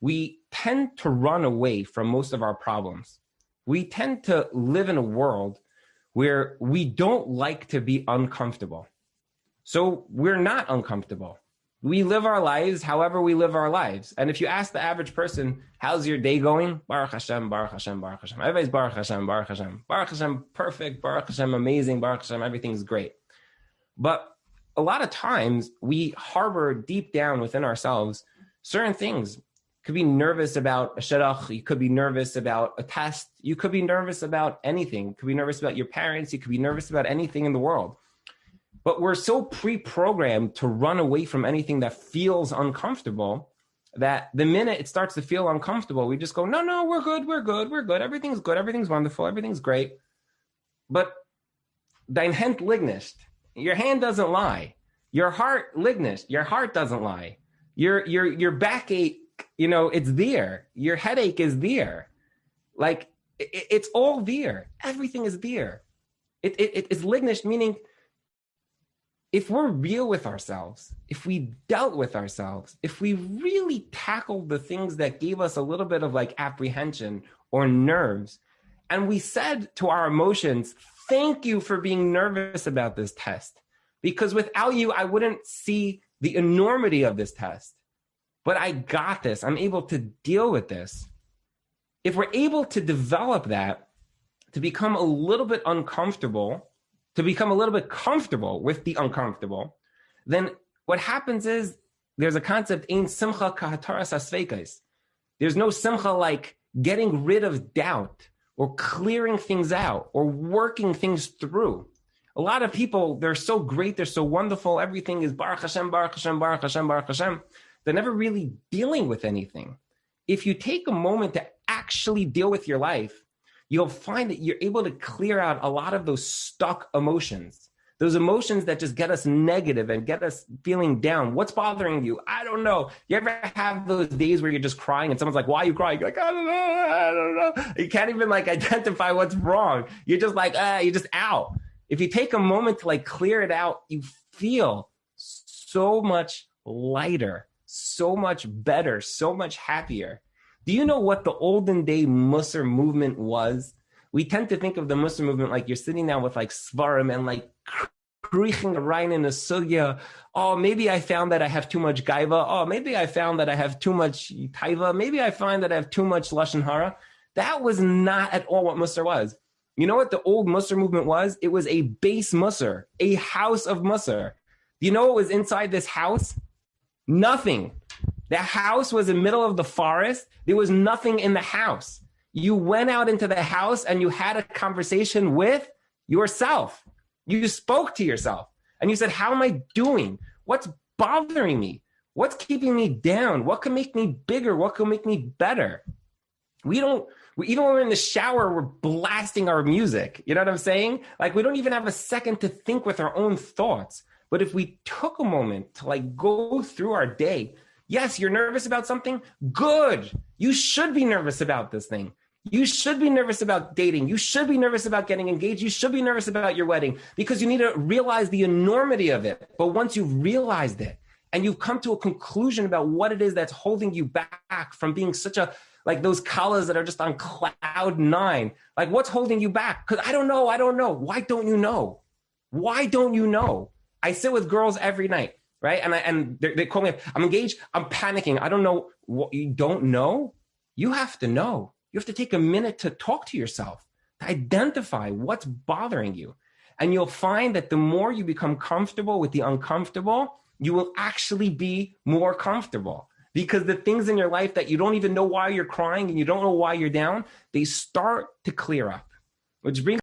we tend to run away from most of our problems. We tend to live in a world where we don't like to be uncomfortable. So we're not uncomfortable. We live our lives however we live our lives. And if you ask the average person, how's your day going? Baruch Hashem, Baruch Hashem, Baruch Hashem. Everybody's Baruch Hashem, Baruch Hashem. Baruch Hashem, perfect. Baruch Hashem, amazing. Baruch Hashem, everything's great. But a lot of times we harbor deep down within ourselves certain things. You could be nervous about a shidduch. You could be nervous about a test. You could be nervous about anything. You could be nervous about your parents. You could be nervous about anything in the world. But we're so pre-programmed to run away from anything that feels uncomfortable that the minute it starts to feel uncomfortable, we just go, no, we're good, we're good, we're good. Everything's good. Everything's wonderful. Everything's great. But dein Hand liegt nicht. Your hand doesn't lie. Your heart liegt nicht. Your heart doesn't lie. Your backache, it's there. Your headache is there. Like it's all there. Everything is there. It's liegt nicht, meaning if we're real with ourselves, if we dealt with ourselves, if we really tackled the things that gave us a little bit of like apprehension or nerves, and we said to our emotions, thank you for being nervous about this test, because without you, I wouldn't see the enormity of this test. But I got this. I'm able to deal with this. If we're able to develop that, to become a little bit uncomfortable, to become a little bit comfortable with the uncomfortable, then what happens is there's a concept, ein simcha k'hataras hasveikos. There's no simcha like getting rid of doubt or clearing things out or working things through. A lot of people, they're so great, they're so wonderful, everything is Baruch Hashem, Baruch Hashem, Baruch Hashem, Baruch Hashem. They're never really dealing with anything. If you take a moment to actually deal with your life, you'll find that you're able to clear out a lot of those stuck emotions, those emotions that just get us negative and get us feeling down. What's bothering you? I don't know. You ever have those days where you're just crying and someone's like, why are you crying? You're like, I don't know. You can't even like identify what's wrong. You're just like, you're just out. If you take a moment to like clear it out, you feel so much lighter, so much better, so much happier. Do you know what the olden day Musar movement was? We tend to think of the Musar movement like you're sitting down with like svarim and like krieching rein in a sugya. Oh, maybe I found that I have too much gaiva. Oh, maybe I found that I have too much taiva. Maybe I find that I have too much lashon hara. That was not at all what Musar was. You know what the old Musar movement was? It was a base Musar, a house of Musar. Do you know what was inside this house? Nothing. The house was in the middle of the forest. There was nothing in the house. You went out into the house and you had a conversation with yourself. You spoke to yourself and you said, how am I doing? What's bothering me? What's keeping me down? What can make me bigger? What can make me better? Even when we're in the shower, we're blasting our music. You know what I'm saying? Like we don't even have a second to think with our own thoughts. But if we took a moment to like go through our day, yes, you're nervous about something? Good. You should be nervous about this thing. You should be nervous about dating. You should be nervous about getting engaged. You should be nervous about your wedding because you need to realize the enormity of it. But once you've realized it and you've come to a conclusion about what it is that's holding you back from being such a, like those colors that are just on cloud nine, like what's holding you back? Because I don't know. Why don't you know? Why don't you know? I sit with girls every night. Right. And they call me up. I'm engaged. I'm panicking. I don't know what you don't know. You have to know. You have to take a minute to talk to yourself, to identify what's bothering you. And you'll find that the more you become comfortable with the uncomfortable, you will actually be more comfortable because the things in your life that you don't even know why you're crying and you don't know why you're down, they start to clear up, which brings